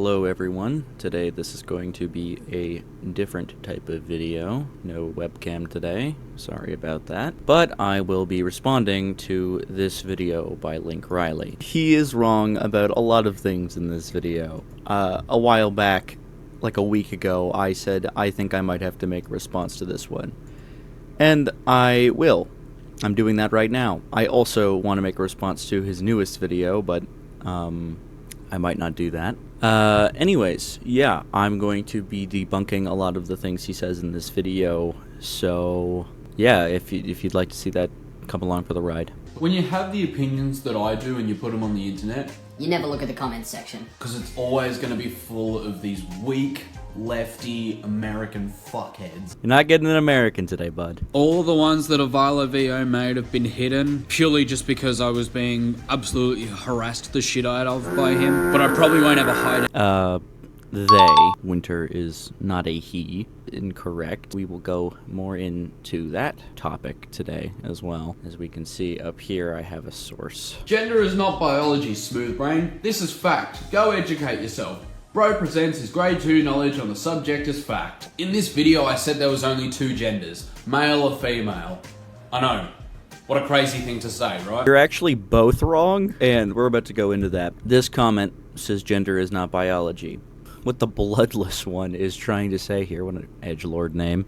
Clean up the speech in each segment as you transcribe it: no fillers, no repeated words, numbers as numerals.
Hello everyone, today this is going to be a different type of video. No webcam today, sorry about that. But I will be responding to this video by Linc Riley. He is wrong about a lot of things in this video. A while back, like a week ago, I said I think I might have to make a response to this one. And I will. I'm doing that right now. I also want to make a response to his newest video, but I might not do that. Anyways, yeah, I'm going to be debunking a lot of the things he says in this video, so yeah, if you'd like to see that, come along for the ride. When you have the opinions that I do and you put them on the internet, you never look at the comments section. Because it's always going to be full of these weak, lefty, American fuckheads. You're not getting an American today, bud. All the ones that Avila VO made have been hidden, purely just because I was being absolutely harassed the shit out of by him. But I probably won't ever hide it. Winter is not a he. Incorrect. We will go more into that topic today as well. As we can see up here, I have a source. Gender is not biology, smooth brain. This is fact. Go educate yourself. Bro presents his grade 2 knowledge on the subject as fact. In this video, I said there was only two genders, male or female. I know. What a crazy thing to say, right? You're actually both wrong, and we're about to go into that. This comment says gender is not biology. What the bloodless one is trying to say here, what an edgelord name.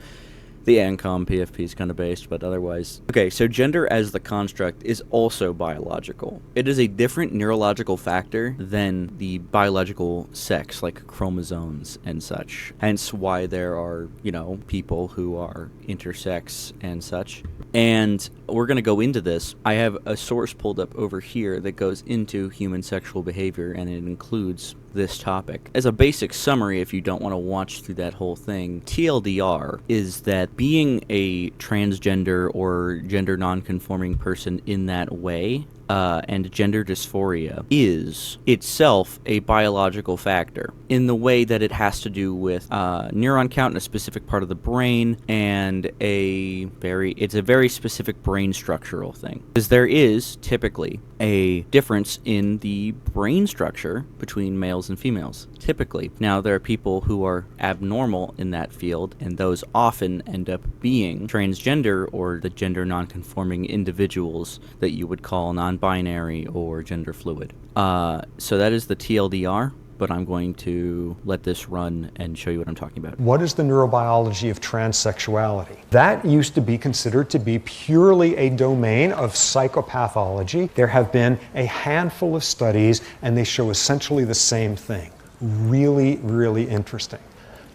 The ANCOM PFP is kind of based, but otherwise... Okay, so gender as the construct is also biological. It is a different neurological factor than the biological sex, like chromosomes and such. Hence why there are, you know, people who are intersex and such. And we're going to go into this. I have a source pulled up over here that goes into human sexual behavior, and it includes this topic. As a basic summary, if you don't want to watch through that whole thing, TLDR is that being a transgender or gender non-conforming person in that way, and gender dysphoria is itself a biological factor in the way that it has to do with neuron count in a specific part of the brain and it's a very specific brain structural thing. Because there is typically a difference in the brain structure between males and females, typically. Now, there are people who are abnormal in that field, and those often end up being transgender or the gender non-conforming individuals that you would call non-binary or gender fluid. So that is the TLDR, but I'm going to let this run and show you what I'm talking about. What is the neurobiology of transsexuality? That used to be considered to be purely a domain of psychopathology. There have been a handful of studies, and they show essentially the same thing. Really, really interesting.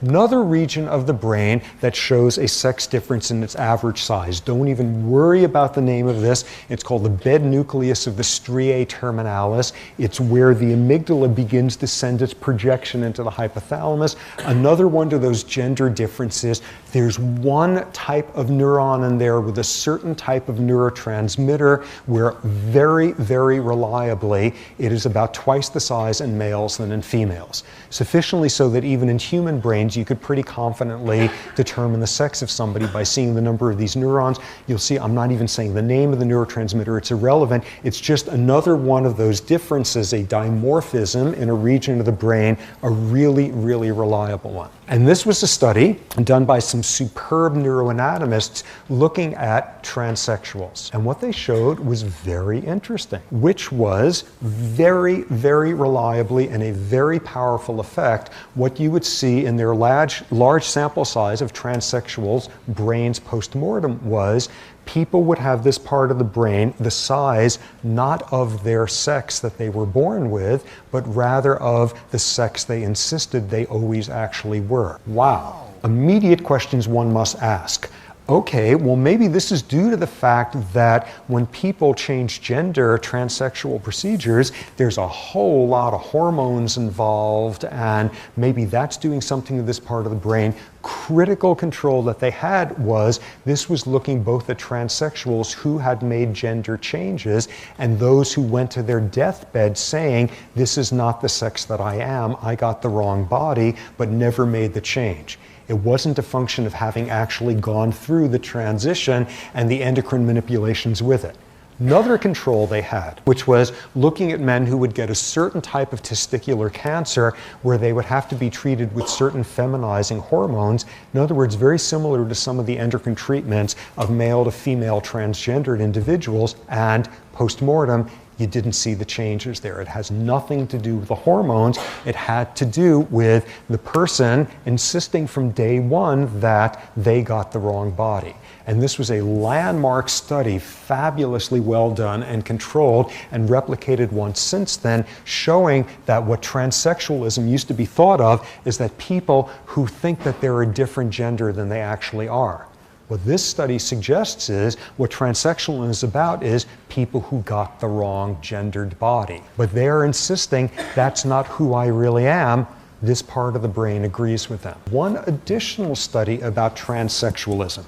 Another region of the brain that shows a sex difference in its average size. Don't even worry about the name of this. It's called the bed nucleus of the striae terminalis. It's where the amygdala begins to send its projection into the hypothalamus. Another one to those gender differences, there's one type of neuron in there with a certain type of neurotransmitter where very, very reliably it is about twice the size in males than in females. Sufficiently so that even in human brains, you could pretty confidently determine the sex of somebody by seeing the number of these neurons. You'll see I'm not even saying the name of the neurotransmitter. It's irrelevant. It's just another one of those differences, a dimorphism in a region of the brain, a really, really reliable one. And this was a study done by some superb neuroanatomists looking at transsexuals. And what they showed was very interesting, which was very, very reliably and a very powerful effect what you would see in their large sample size of transsexuals' brains post-mortem was people would have this part of the brain the size not of their sex that they were born with, but rather of the sex they insisted they always actually were. Wow. Immediate questions one must ask. Okay, well maybe this is due to the fact that when people change gender, transsexual procedures, there's a whole lot of hormones involved, and maybe that's doing something to this part of the brain. Critical control that they had was this was looking both at transsexuals who had made gender changes and those who went to their deathbed saying, this is not the sex that I am, I got the wrong body, but never made the change. It wasn't a function of having actually gone through the transition and the endocrine manipulations with it. Another control they had, which was looking at men who would get a certain type of testicular cancer where they would have to be treated with certain feminizing hormones. In other words, very similar to some of the endocrine treatments of male to female transgendered individuals, and post-mortem, you didn't see the changes there. It has nothing to do with the hormones. It had to do with the person insisting from day one that they got the wrong body. And this was a landmark study, fabulously well done and controlled and replicated once since then, showing that what transsexualism used to be thought of is that people who think that they're a different gender than they actually are. What this study suggests is what transsexualism is about is people who got the wrong gendered body. But they're insisting that's not who I really am. This part of the brain agrees with them. One additional study about transsexualism.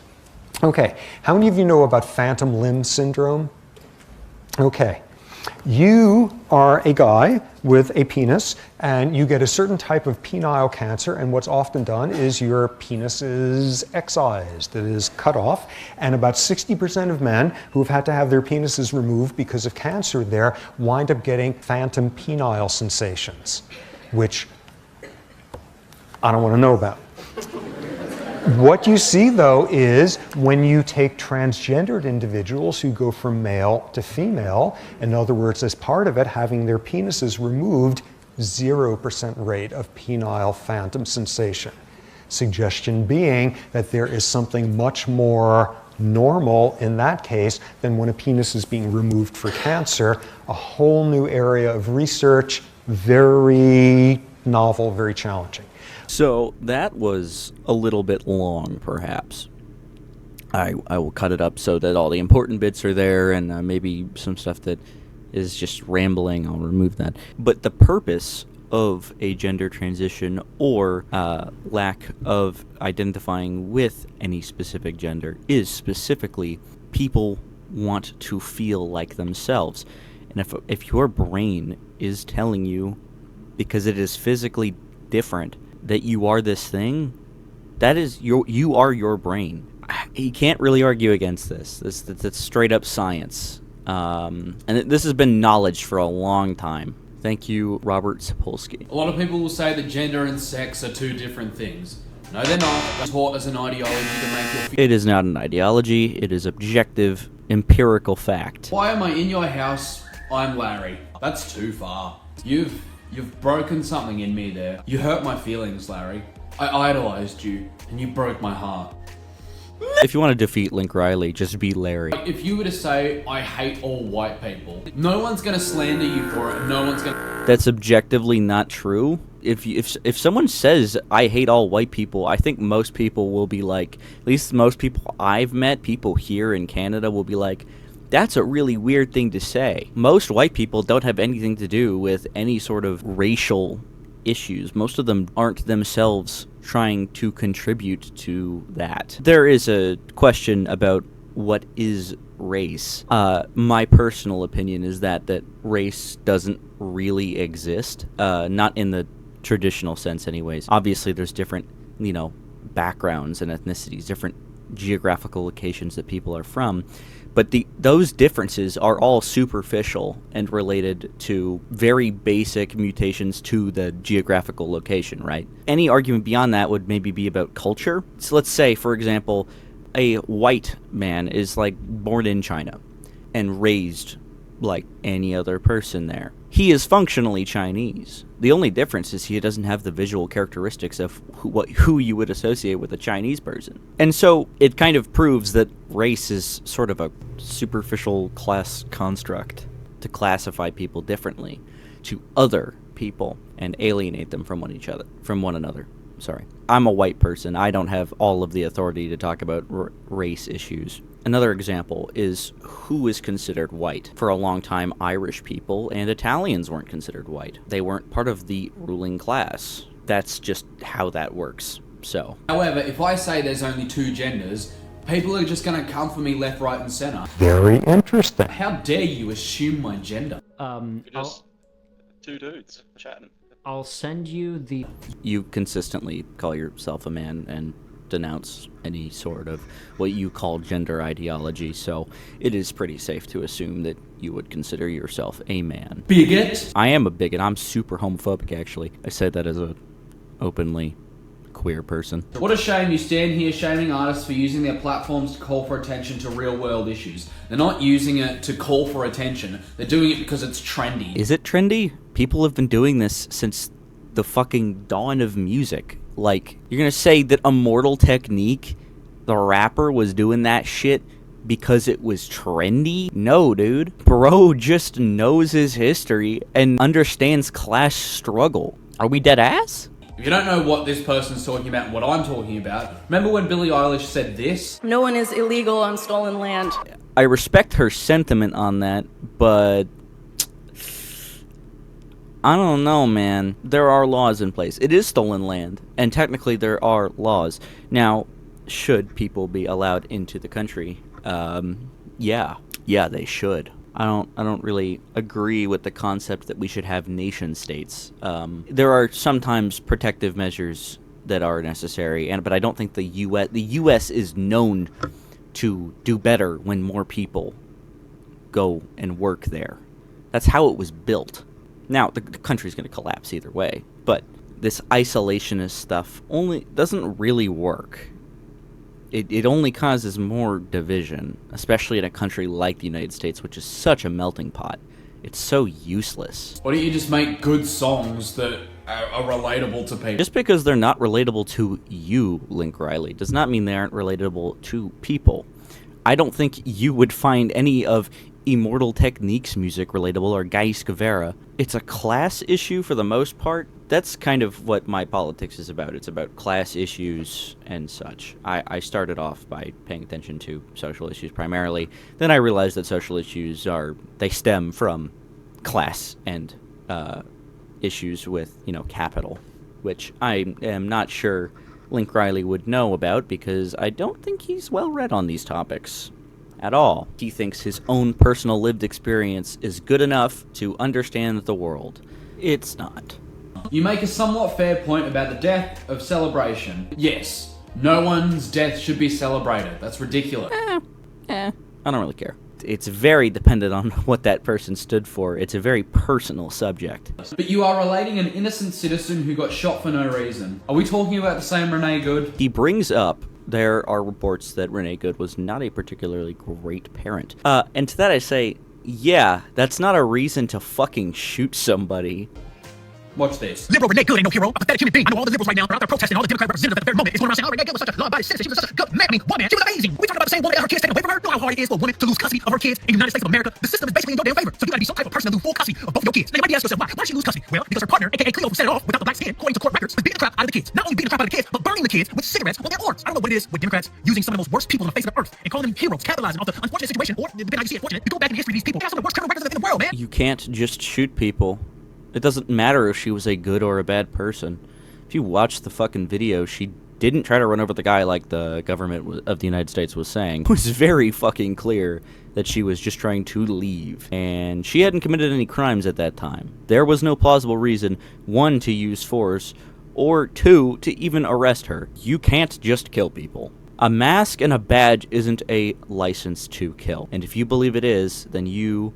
Okay, how many of you know about phantom limb syndrome? Okay. You are a guy with a penis, and you get a certain type of penile cancer, and what's often done is your penis is excised, it is cut off, and about 60% of men who've had to have their penises removed because of cancer there wind up getting phantom penile sensations, which I don't want to know about. What you see, though, is when you take transgendered individuals who go from male to female, in other words, as part of it, having their penises removed, 0% rate of penile phantom sensation. Suggestion being that there is something much more normal in that case than when a penis is being removed for cancer. A whole new area of research, very novel, very challenging. So that was a little bit long, perhaps. I will cut it up so that all the important bits are there, and maybe some stuff that is just rambling, I'll remove that. But the purpose of a gender transition or lack of identifying with any specific gender is specifically people want to feel like themselves. And if your brain is telling you, because it is physically different, that you are this thing, that is you are your brain. You can't really argue against this. That's straight up science, and this has been knowledge for a long time. Thank you, Robert Sapolsky. A lot of people will say that gender and sex are two different things. No, they're not. They're taught as an ideology to make you feel. It is not an ideology. It is objective, empirical fact. Why am I in your house? I'm Larry. That's too far. You've broken something in me there. You hurt my feelings, Larry. I idolized you, and you broke my heart. If you want to defeat Linc Riley, just be Larry. If you were to say, I hate all white people, no one's gonna slander you for it. No one's gonna... That's objectively not true. If someone says, I hate all white people, I think most people will be like, at least most people I've met, people here in Canada will be like, that's a really weird thing to say. Most white people don't have anything to do with any sort of racial issues. Most of them aren't themselves trying to contribute to that. There is a question about what is race. My personal opinion is that race doesn't really exist. Not in the traditional sense anyways. Obviously there's different, backgrounds and ethnicities, different geographical locations that people are from. But those differences are all superficial and related to very basic mutations to the geographical location, right? Any argument beyond that would maybe be about culture. So let's say, for example, a white man is born in China and raised like any other person there. He is functionally Chinese. The only difference is he doesn't have the visual characteristics of who you would associate with a Chinese person. And so it kind of proves that race is sort of a superficial class construct to classify people differently to other people and alienate them from one another. Sorry. I'm a white person. I don't have all of the authority to talk about race issues. Another example is who is considered white. For a long time, Irish people and Italians weren't considered white. They weren't part of the ruling class. That's just how that works. So. However, if I say there's only two genders, people are just going to come for me left, right, and center. Very interesting. How dare you assume my gender? Just two dudes chatting. I'll send you the... You consistently call yourself a man and denounce any sort of what you call gender ideology, so it is pretty safe to assume that you would consider yourself a man. Bigot? I am a bigot. I'm super homophobic, actually. I say that as a openly queer person. What a shame you stand here shaming artists for using their platforms to call for attention to real world issues. They're not using it to call for attention. They're doing it because it's trendy. Is it trendy? People have been doing this since the fucking dawn of music. Like, you're gonna say that Immortal Technique, the rapper, was doing that shit because it was trendy? No, dude. Bro just knows his history and understands class struggle. Are we dead ass? If you don't know what this person's talking about and what I'm talking about, remember when Billie Eilish said this? No one is illegal on stolen land. I respect her sentiment on that, but I don't know, man. There are laws in place. It is stolen land, and technically there are laws. Now, should people be allowed into the country? Yeah, they should. I don't really agree with the concept that we should have nation states. There are sometimes protective measures that are necessary, but I don't think the U.S. is known to do better when more people go and work there. That's how it was built. Now, the country's going to collapse either way, but this isolationist stuff only doesn't really work. It only causes more division, especially in a country like the United States, which is such a melting pot. It's so useless. Why don't you just make good songs that are relatable to people? Just because they're not relatable to you, Linc Riley, does not mean they aren't relatable to people. I don't think you would find any of Immortal Technique's music relatable or Gais Guevara. It's a class issue for the most part. That's kind of what my politics is about. It's about class issues and such. I started off by paying attention to social issues primarily. Then I realized that social issues they stem from class and issues with, capital, which I am not sure Linc Riley would know about because I don't think he's well read on these topics at all. He thinks his own personal lived experience is good enough to understand the world. It's not. You make a somewhat fair point about the death of celebration. Yes, no one's death should be celebrated. That's ridiculous. I don't really care. It's very dependent on what that person stood for. It's a very personal subject. But you are relating an innocent citizen who got shot for no reason. Are we talking about the same Renee Good? He brings up there are reports that Renee Good was not a particularly great parent. And to that I say, yeah, that's not a reason to fucking shoot somebody. Watch this. Liberal Renee Good ain't no hero. A pathetic human being. I know all the liberals right now are out there protesting. All the Democratic representatives at the very moment is going around saying, oh, Renee Good was such a law-abiding citizen. She was such a good man. I mean, woman. She was amazing. We talking about the same woman that her kids taken away from her. You know how hard it is for a woman to lose custody of her kids in the United States of America. The system is basically in your damn favor. So you gotta be some type of person to lose full custody of both of your kids. Now you might be asking yourself, why? Why did she lose custody? Well, because her partner, aka Cleo, who set it off without the black skin, according to court records, was beating the crap out of the kids. Not only beating the crap out of the kids, but burning the kids with cigarettes on their arms. I don't know what it is with Democrats using some of the most worst people on the face of the earth and calling them heroes, capitalizing off the unfortunate situation, or depending on how you see it, fortunate. You go back in history, these people, they have some of the worst criminal records in the world, man. You can't just shoot people. It doesn't matter if she was a good or a bad person. If you watch the fucking video, she didn't try to run over the guy like the government of the United States was saying. It was very fucking clear that she was just trying to leave, and she hadn't committed any crimes at that time. There was no plausible reason, 1, to use force, or 2, to even arrest her. You can't just kill people. A mask and a badge isn't a license to kill, and if you believe it is, then you...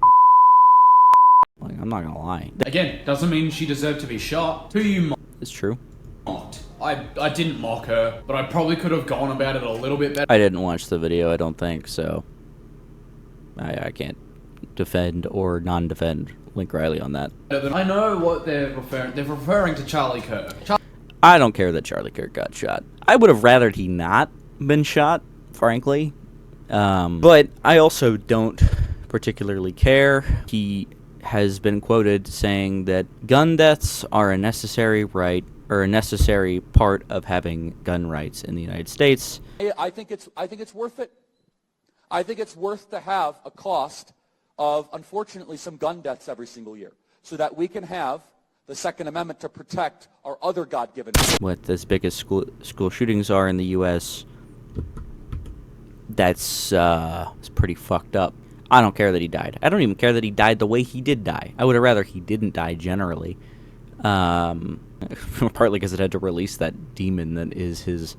Like, I'm not gonna lie. Again, doesn't mean she deserved to be shot. Who you It's true. mocked? I didn't mock her, but I probably could have gone about it a little bit better. I didn't watch the video, I don't think, so I can't defend or non-defend Linc Riley on that. I know what they're referring to Charlie Kirk. I don't care that Charlie Kirk got shot. I would have rather he not been shot, frankly. But I also don't particularly care. He has been quoted saying that gun deaths are a necessary right, or a necessary part of having gun rights in the United States. I think it's worth it. I think it's worth to have a cost of, unfortunately, some gun deaths every single year, so that we can have the Second Amendment to protect our other God-given rights. With as big as school shootings are in the U.S., that's it's pretty fucked up. I don't care that he died. I don't even care that he died the way he did die. I would have rather he didn't die generally. Partly because it had to release that demon that is his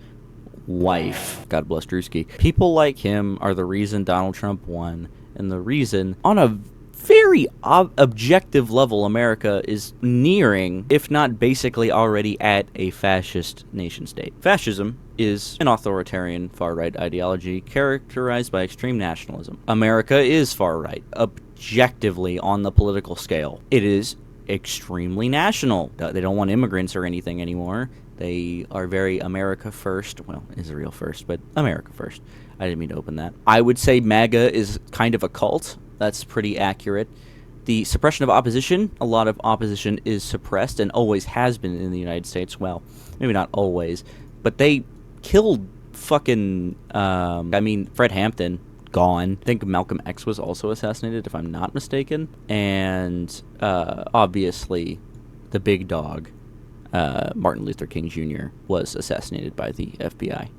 wife. God bless Drewski. People like him are the reason Donald Trump won, and the reason, on a very objective level, America is nearing, if not basically already at, a fascist nation-state. Fascism is an authoritarian far-right ideology characterized by extreme nationalism. America is far-right, objectively on the political scale. It is extremely national. They don't want immigrants or anything anymore. They are very America first. Well, Israel first, but America first. I didn't mean to open that. I would say MAGA is kind of a cult. That's pretty accurate. The suppression of opposition, a lot of opposition is suppressed and always has been in the United States. Well, maybe not always, but they killed fucking, Fred Hampton, gone. I think Malcolm X was also assassinated, if I'm not mistaken. And, obviously, the big dog, Martin Luther King Jr. was assassinated by the FBI.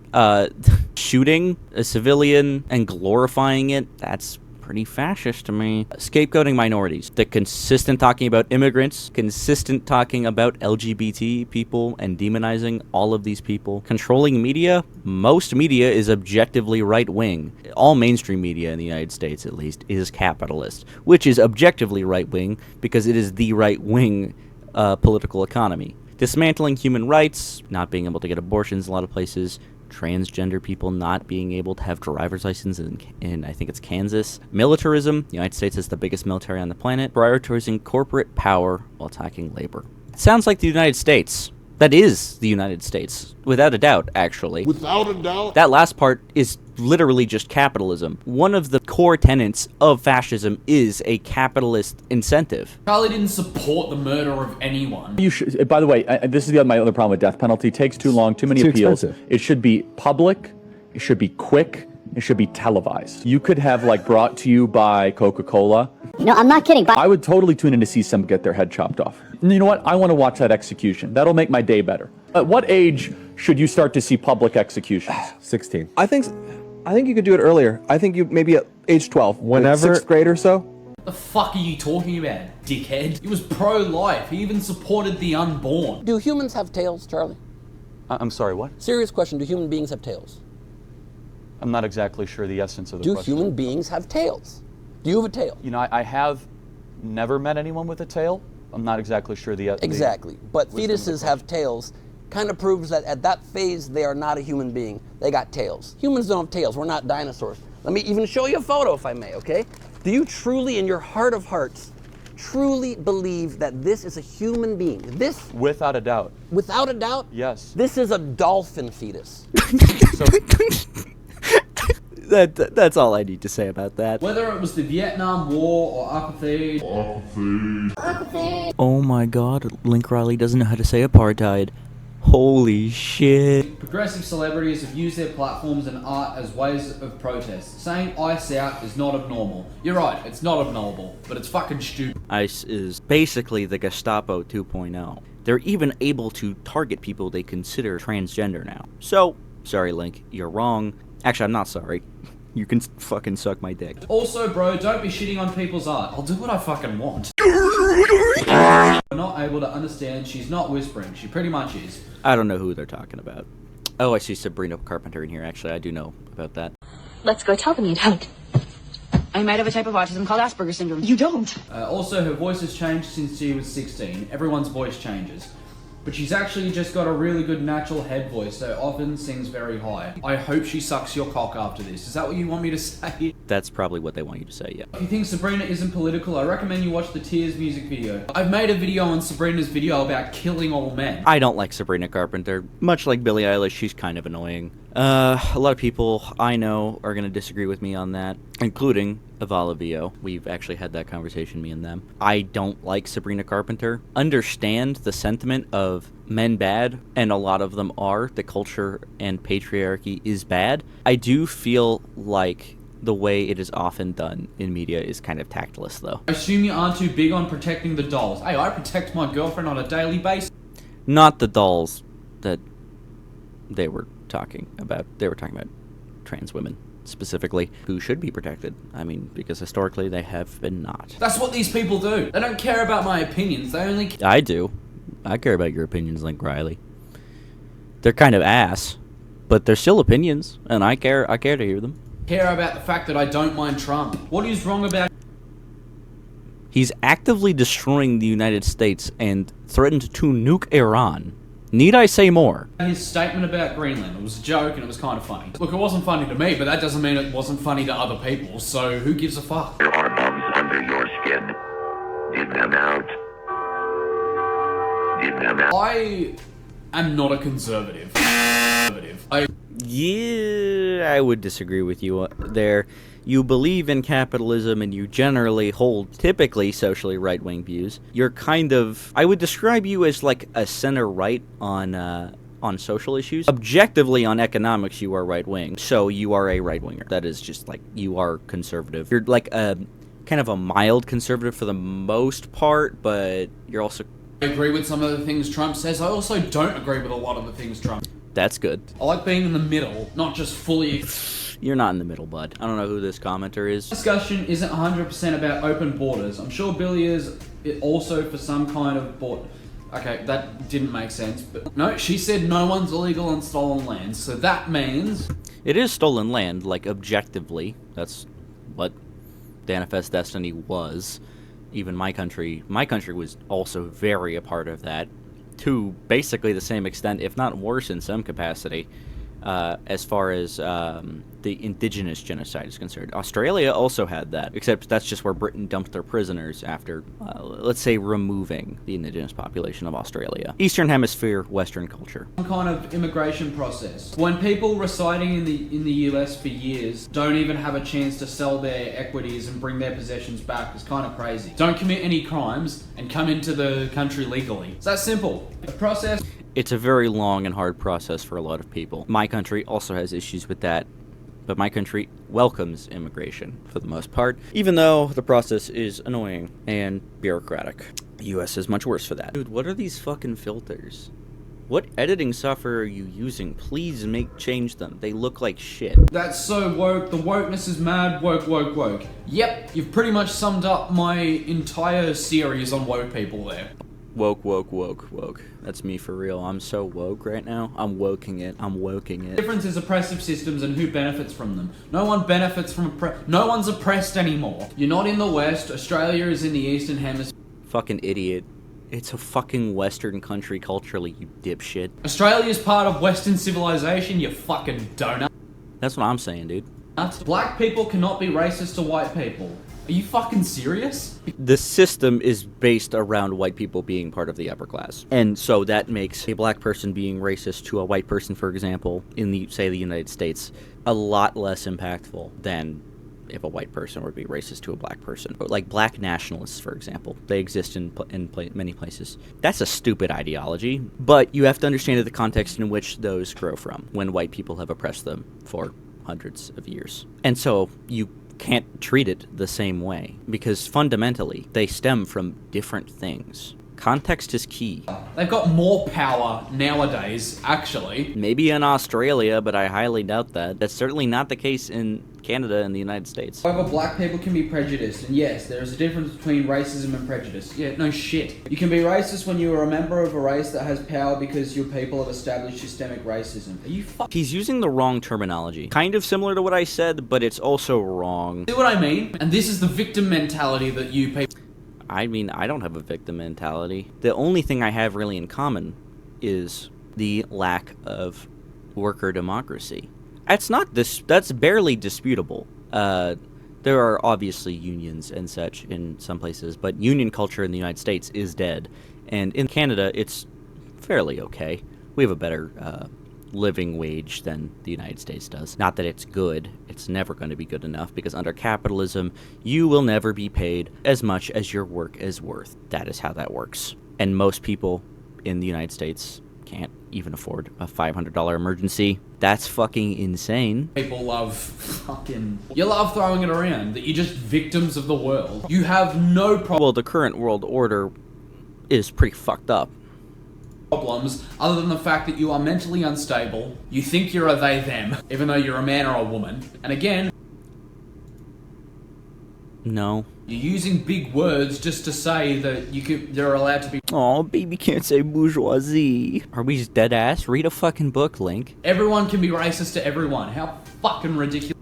Shooting a civilian and glorifying it, that's pretty fascist to me. Scapegoating minorities. The consistent talking about immigrants, consistent talking about LGBT people and demonizing all of these people. Controlling media. Most media is objectively right-wing. All mainstream media in the United States, at least, is capitalist, which is objectively right-wing because it is the right-wing political economy. Dismantling human rights, not being able to get abortions in a lot of places, transgender people not being able to have driver's licenses in I think it's Kansas. Militarism, the United States is the biggest military on the planet, prioritizing corporate power while attacking labor. It sounds like the United States. That is the United States, without a doubt, actually. Without a doubt? That last part is literally just capitalism. One of the core tenets of fascism is a capitalist incentive. Charlie didn't support the murder of anyone. You should, by the way, this is my other problem with death penalty. It takes too long, too many appeals. Expensive. It should be public, it should be quick, it should be televised. You could have, like, brought to you by Coca-Cola. No, I'm not kidding. I would totally tune in to see someone get their head chopped off. And you know what? I want to watch that execution. That'll make my day better. At what age should you start to see public executions? 16. I think you could do it earlier. I think you maybe at age 12. Whenever. Like 6th grade or so. What the fuck are you talking about, dickhead? He was pro-life. He even supported the unborn. Do humans have tails, Charlie? I'm sorry, what? Serious question. Do human beings have tails? I'm not exactly sure the essence of the question. Do human beings have tails? Do you have a tail? You know, I have never met anyone with a tail. I'm not exactly sure the... Exactly. But fetuses have tails. Kind of proves that at that phase, they are not a human being. They got tails. Humans don't have tails. We're not dinosaurs. Let me even show you a photo, if I may, okay? Do you truly, in your heart of hearts, truly believe that this is a human being? This? Without a doubt. Without a doubt? Yes. This is a dolphin fetus. So, That's all I need to say about that. Whether it was the Vietnam War or apartheid. Oh my god, Linc Riley doesn't know how to say apartheid. Holy shit. Progressive celebrities have used their platforms and art as ways of protest. Saying ICE out is not abnormal. You're right, it's not abnormal, but it's fucking stupid. ICE is basically the Gestapo 2.0. They're even able to target people they consider transgender now. So, sorry Linc, you're wrong. Actually, I'm not sorry. You can fucking suck my dick. Also, bro, don't be shitting on people's art. I'll do what I fucking want. We're not able to understand. She's not whispering. She pretty much is. I don't know who they're talking about. Oh, I see Sabrina Carpenter in here. Actually, I do know about that. Let's go tell them you don't. I might have a type of autism called Asperger's syndrome. You don't. Also, her voice has changed since she was 16. Everyone's voice changes. But she's actually just got a really good natural head voice, so often sings very high. I hope she sucks your cock after this. Is that what you want me to say? That's probably what they want you to say, yeah. If you think Sabrina isn't political, I recommend you watch the Tears music video. I've made a video on Sabrina's video about killing all men. I don't like Sabrina Carpenter. Much like Billie Eilish, she's kind of annoying. A lot of people I know are going to disagree with me on that, including Avala Vio. We've actually had that conversation, me and them. I don't like Sabrina Carpenter. Understand the sentiment of men bad, and a lot of them are. The culture and patriarchy is bad. I do feel like the way it is often done in media is kind of tactless, though. I assume you aren't too big on protecting the dolls. Hey, I protect my girlfriend on a daily basis. Not the dolls that they were talking about. They were talking about trans women, specifically, who should be protected. I mean, because historically they have been not. That's what these people do. They don't care about my opinions. They only... I do. I care about your opinions, Linc Riley. They're kind of ass, But they're still opinions, and I care to hear them. Care about the fact that I don't mind Trump. What is wrong about... He's actively destroying the United States and threatened to nuke Iran. Need I say more? His statement about Greenland, it was a joke and it was kind of funny. Look, it wasn't funny to me, but that doesn't mean it wasn't funny to other people, so who gives a fuck? There are bugs under your skin. Dig them out. Dig them out. I am not a conservative. Yeah, I would disagree with you there. You believe in capitalism and you generally hold typically socially right-wing views. You're kind of... I would describe you as like a center-right on social issues. Objectively on economics, you are right-wing. So you are a right-winger. That is just like, you are conservative. You're like a kind of a mild conservative for the most part, but you're also... I agree with some of the things Trump says. I also don't agree with a lot of the things Trump... That's good. I like being in the middle, not just fully... You're not in the middle, bud. I don't know who this commenter is. Discussion isn't 100% about open borders. I'm sure Billy is also for some kind of border. Okay, that didn't make sense, but no, she said no one's illegal on stolen land, so that means... It is stolen land, like, objectively. That's what Manifest Destiny was. Even my country was also very a part of that, to basically the same extent, if not worse in some capacity. As far as the indigenous genocide is concerned. Australia also had that, except that's just where Britain dumped their prisoners after, let's say, removing the indigenous population of Australia. Eastern Hemisphere, Western culture. Some kind of immigration process. When people residing in the US for years don't even have a chance to sell their equities and bring their possessions back, it's kind of crazy. Don't commit any crimes and come into the country legally. It's that simple. The process... It's a very long and hard process for a lot of people. My country also has issues with that, but my country welcomes immigration for the most part, even though the process is annoying and bureaucratic. The US is much worse for that. Dude, what are these fucking filters? What editing software are you using? Please change them. They look like shit. That's so woke. The wokeness is mad. Woke. Yep, you've pretty much summed up my entire series on woke people there. Woke. That's me for real. I'm so woke right now. I'm woking it. The difference is oppressive systems and who benefits from them. No one benefits from no one's oppressed anymore. You're not in the West. Australia is in the Eastern Hemisphere. Fucking idiot. It's a fucking Western country culturally, you dipshit. Australia is part of Western civilization, you fucking donut. That's what I'm saying, dude. Black people cannot be racist to white people. Are you fucking serious? The system is based around white people being part of the upper class. And so that makes a black person being racist to a white person, for example, in the, say, the United States, a lot less impactful than if a white person would be racist to a black person. Like black nationalists, for example. They exist in many places. That's a stupid ideology, but you have to understand the context in which those grow from, when white people have oppressed them for hundreds of years. And so you can't treat it the same way, because fundamentally they stem from different things. Context is key. They've got more power nowadays, actually. Maybe in Australia, but I highly doubt that. That's certainly not the case in Canada and the United States. However, black people can be prejudiced, and yes, there is a difference between racism and prejudice. Yeah, no shit. You can be racist when you are a member of a race that has power because your people have established systemic racism. Are you He's using the wrong terminology. Kind of similar to what I said, but it's also wrong. See what I mean? And this is the victim mentality that you people... I mean, I don't have a victim mentality. The only thing I have really in common is the lack of worker democracy. That's barely disputable. There are obviously unions and such in some places, but union culture in the United States is dead. And in Canada, it's fairly okay. We have a better living wage than the United States does. Not that it's good. It's never going to be good enough, because under capitalism, you will never be paid as much as your work is worth. That is how that works. And most people in the United States can't even afford a $500 emergency. That's fucking insane. People love fucking... You love throwing it around, that you're just victims of the world. You have no problem... Well, the current world order is pretty fucked up. Problems other than the fact that you are mentally unstable, you think you're a they them, even though you're a man or a woman. And again... No. You're using big words just to say that they're allowed to be. Oh, baby can't say bourgeoisie. Are we just dead ass? Read a fucking book, Linc. Everyone can be racist to everyone. How fucking ridiculous.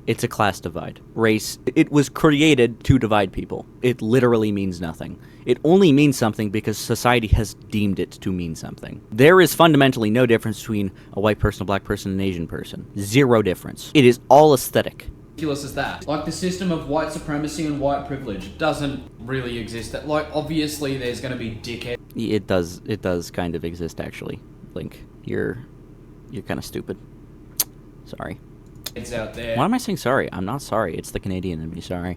It's a class divide. Race, it was created to divide people. It literally means nothing. It only means something because society has deemed it to mean something. There is fundamentally no difference between a white person, a black person, and an Asian person. Zero difference. It is all aesthetic. Ridiculous as that. Like the system of white supremacy and white privilege doesn't really exist. That, like, obviously there's going to be dickheads. It does kind of exist, actually. Linc, you're kind of stupid. Sorry. Out there. Why am I saying sorry? I'm not sorry. It's the Canadian in me, sorry.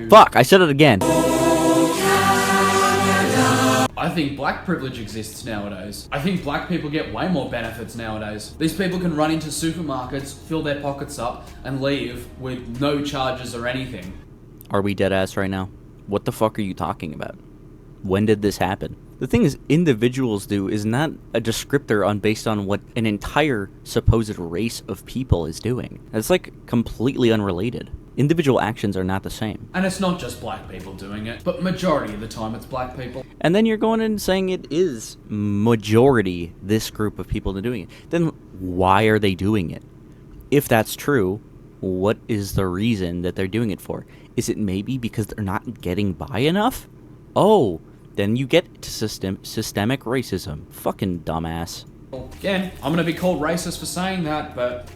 Fuck, I said it again. I think black privilege exists nowadays. I think black people get way more benefits nowadays. These people can run into supermarkets, fill their pockets up, and leave with no charges or anything. Are we dead ass right now? What the fuck are you talking about? When did this happen? The thing is, individuals do is not a descriptor based on what an entire supposed race of people is doing. It's like completely unrelated. Individual actions are not the same. And it's not just black people doing it, but majority of the time it's black people. And then you're going in and saying it is majority this group of people doing it. Then why are they doing it? If that's true, what is the reason that they're doing it for? Is it maybe because they're not getting by enough? Oh, then you get to systemic racism. Fucking dumbass. Again, I'm gonna be called racist for saying that, but...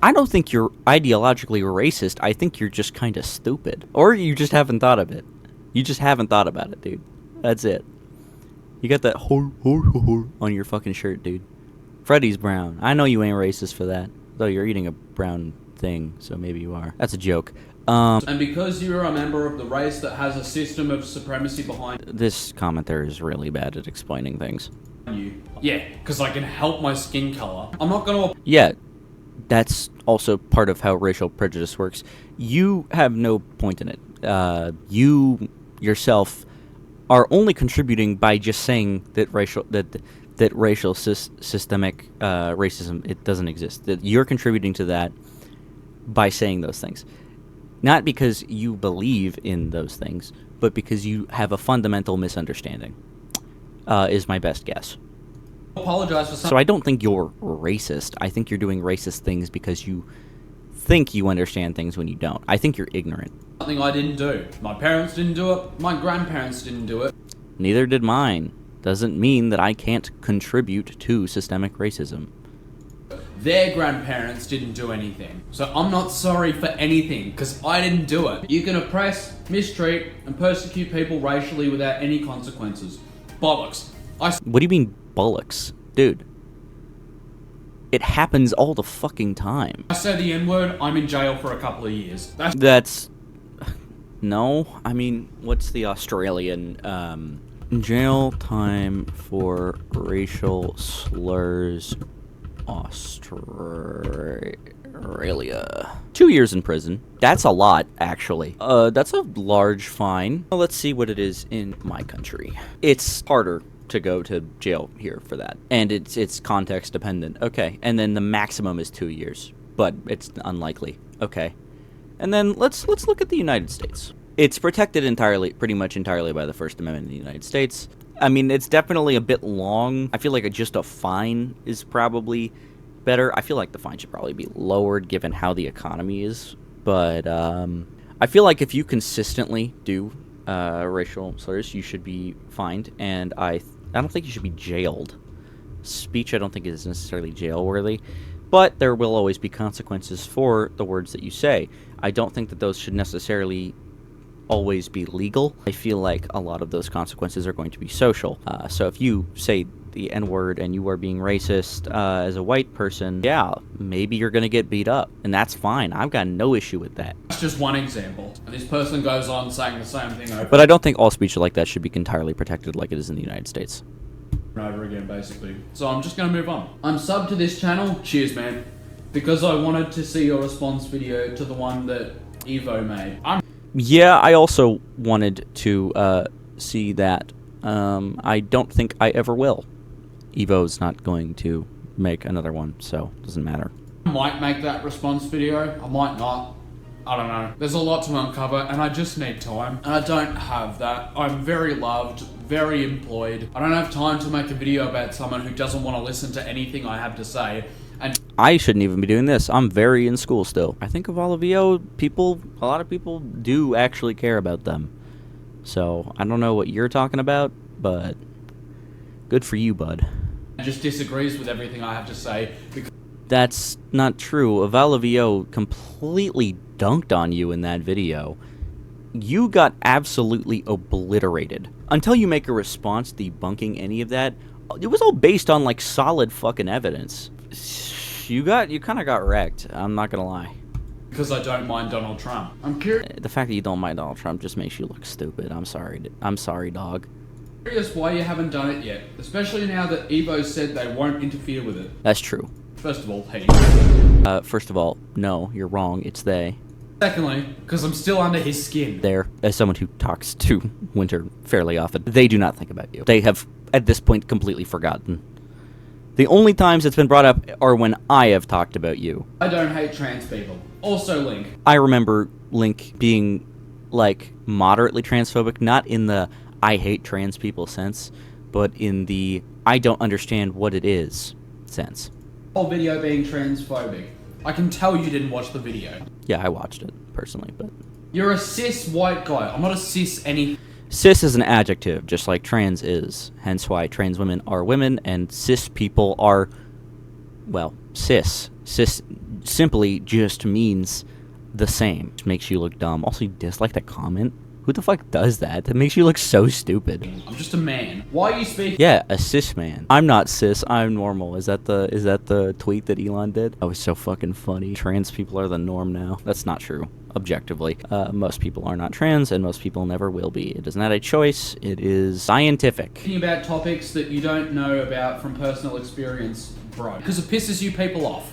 I don't think you're ideologically racist. I think you're just kind of stupid. Or you just haven't thought of it. You just haven't thought about it, dude. That's it. You got that on your fucking shirt, dude. Freddy's brown. I know you ain't racist for that. Though you're eating a brown thing, so maybe you are. That's a joke. And because you're a member of the race that has a system of supremacy behind this commenter is really bad at explaining things. You. Yeah, because I can help my skin color. I'm not gonna... Yeah, that's also part of how racial prejudice works. You have no point in it. You yourself are only contributing by just saying that racial systemic racism, it doesn't exist. That you're contributing to that by saying those things. Not because you believe in those things, but because you have a fundamental misunderstanding, is my best guess. Apologize for So I don't think you're racist. I think you're doing racist things because you think you understand things when you don't. I think you're ignorant. Something I didn't do. My parents didn't do it. My grandparents didn't do it. Neither did mine. Doesn't mean that I can't contribute to systemic racism. Their grandparents didn't do anything. So I'm not sorry for anything, because I didn't do it. You can oppress, mistreat, and persecute people racially without any consequences. Bollocks. What do you mean, bollocks? Dude. It happens all the fucking time. I say the N-word, I'm in jail for a couple of years. That's... No, I mean, what's the Australian, jail time for racial slurs... Australia. 2 years in prison. That's a lot, actually. That's a large fine. Well, let's see what it is in my country. It's harder to go to jail here for that. And it's context dependent. Okay. And then the maximum is 2 years. But it's unlikely. Okay. And then let's look at the United States. It's protected pretty much entirely by the First Amendment in the United States. I mean, it's definitely a bit long. I feel like just a fine is probably better. I feel like the fine should probably be lowered given how the economy is. But I feel like if you consistently do racial slurs, you should be fined. And I don't think you should be jailed. Speech, I don't think is necessarily jail-worthy. But there will always be consequences for the words that you say. I don't think that those should necessarily always be legal. I feel like a lot of those consequences are going to be social. So if you say the N-word and you are being racist as a white person, yeah, maybe you're going to get beat up. And that's fine. I've got no issue with that. That's just one example. And this person goes on saying the same thing over But I don't think all speech like that should be entirely protected like it is in the United States. and over again, basically. So I'm just going to move on. I'm subbed to this channel. Cheers, man. Because I wanted to see your response video to the one that Evo made. Yeah, I also wanted to see that. I don't think I ever will. Evo's not going to make another one, so it doesn't matter. I might make that response video. I might not. I don't know. There's a lot to uncover and I just need time. And I don't have that. I'm very loved, very employed. I don't have time to make a video about someone who doesn't want to listen to anything I have to say. And I shouldn't even be doing this. I'm very in school still. I think of all of VO people, a lot of people do actually care about them. So, I don't know what you're talking about, but good for you, bud. just disagrees with everything I have to say. That's not true. Avala VO completely dunked on you in that video. You got absolutely obliterated. Until you make a response debunking any of that, it was all based on, like, solid fucking evidence. You kind of got wrecked, I'm not gonna lie. Because I don't mind Donald Trump. I'm curious. The fact that you don't mind Donald Trump just makes you look stupid. I'm sorry, dog. Curious why you haven't done it yet, especially now that Evo said they won't interfere with it. That's true. First of all, he. First of all, no, you're wrong. It's they. Secondly, because I'm still under his skin. There, as someone who talks to Winter fairly often, they do not think about you. They have, at this point, completely forgotten. The only times it's been brought up are when I have talked about you. I don't hate trans people. Also Linc. I remember Linc being, like, moderately transphobic, not in the I hate trans people sense, but in the I don't understand what it is sense. Whole video being transphobic. I can tell you didn't watch the video. Yeah, I watched it, personally, but... You're a cis white guy. I'm not a cis any... Cis is an adjective, just like trans is. Hence why trans women are women, and cis people are... Well, cis. Cis simply just means the same. Which makes you look dumb. Also, you dislike that comment? Who the fuck does that? That makes you look so stupid. I'm just a man. Why are you speaking? Yeah, a cis man. I'm not cis, I'm normal. Is that the tweet that Elon did? That was so fucking funny. Trans people are the norm now. That's not true, objectively. Most people are not trans, and most people never will be. It is not a choice, it is scientific. Thinking about topics that you don't know about from personal experience, bro. Because it pisses you people off.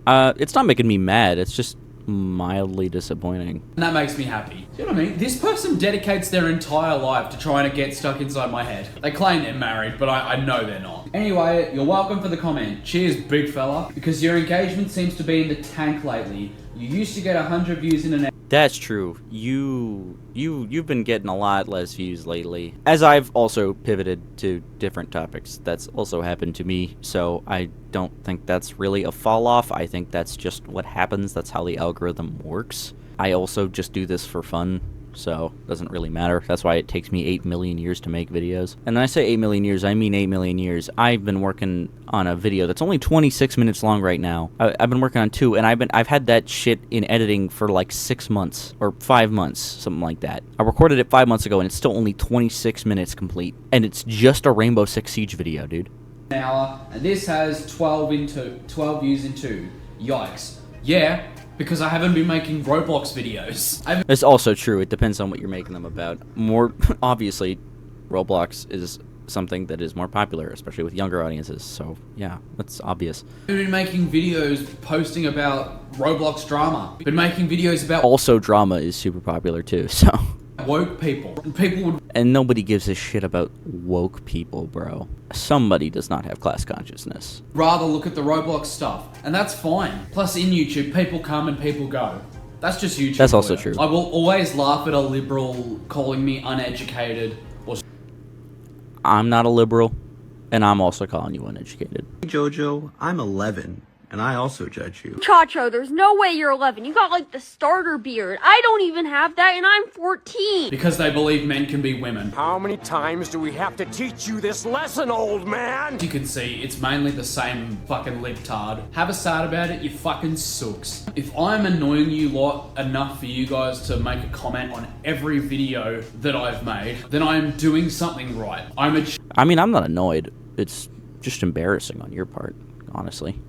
It's not making me mad, it's just mildly disappointing. And that makes me happy. Do you know what I mean? This person dedicates their entire life to trying to get stuck inside my head. They claim they're married, but I know they're not. Anyway, you're welcome for the comment. Cheers, big fella. Because your engagement seems to be in the tank lately. You used to get 100 views in an hour. That's true. You've been getting a lot less views lately. As I've also pivoted to different topics, that's also happened to me, so I don't think that's really a fall off. I think that's just what happens. That's how the algorithm works. I also just do this for fun, so it doesn't really matter. That's why it takes me 8 million years to make videos. And when I say 8 million years, I mean 8 million years. I've been working on a video that's only 26 minutes long right now. I've been working on 2, and I've had that shit in editing for like 6 months, or 5 months, something like that. I recorded it 5 months ago, and it's still only 26 minutes complete. And it's just a Rainbow Six Siege video, dude. Hour, and this has 12 views in 2. Yikes. Yeah. Because I haven't been making Roblox videos. It's also true. It depends on what you're making them about. More obviously, Roblox is something that is more popular, especially with younger audiences. So yeah, that's obvious. I've been making videos posting about Roblox drama. Been making videos about... Also, drama is super popular too, so... woke people. People would... And nobody gives a shit about woke people, bro. Somebody does not have class consciousness. Rather look at the Roblox stuff, and that's fine. Plus, in YouTube, people come and people go. That's just YouTube. That's also true. I will always laugh at a liberal calling me uneducated or... I'm not a liberal, and I'm also calling you uneducated. Hey Jojo, I'm 11. And I also judge you. Chacho, there's no way you're 11. You got like the starter beard. I don't even have that, and I'm 14. Because they believe men can be women. How many times do we have to teach you this lesson, old man? As you can see, it's mainly the same fucking libtard. Have a sad about it, you fucking sooks. If I'm annoying you lot enough for you guys to make a comment on every video that I've made, then I'm doing something right. I mean, I'm not annoyed. It's just embarrassing on your part, honestly.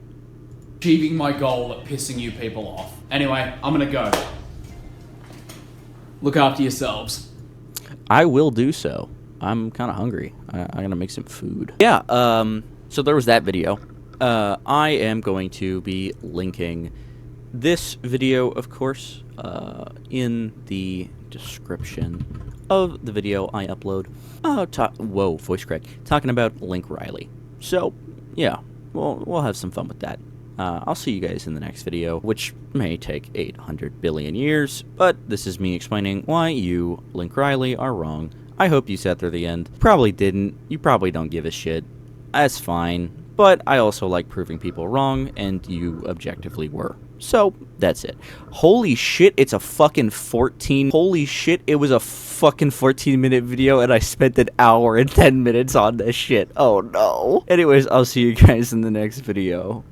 Achieving my goal at pissing you people off. Anyway, I'm gonna go. Look after yourselves. I will do so. I'm kind of hungry. I'm gonna make some food. Yeah, so there was that video. I am going to be linking this video, of course, in the description of the video I upload. Whoa, voice crack. Talking about Linc Riley. So, yeah, we'll have some fun with that. I'll see you guys in the next video, which may take 800 billion years, but this is me explaining why you, Linc Riley, are wrong. I hope you sat through the end. Probably didn't. You probably don't give a shit. That's fine. But I also like proving people wrong, and you objectively were. So, that's it. Holy shit, it's a fucking 14... Holy shit, it was a fucking 14-minute video, and I spent an hour and 10 minutes on this shit. Oh no. Anyways, I'll see you guys in the next video.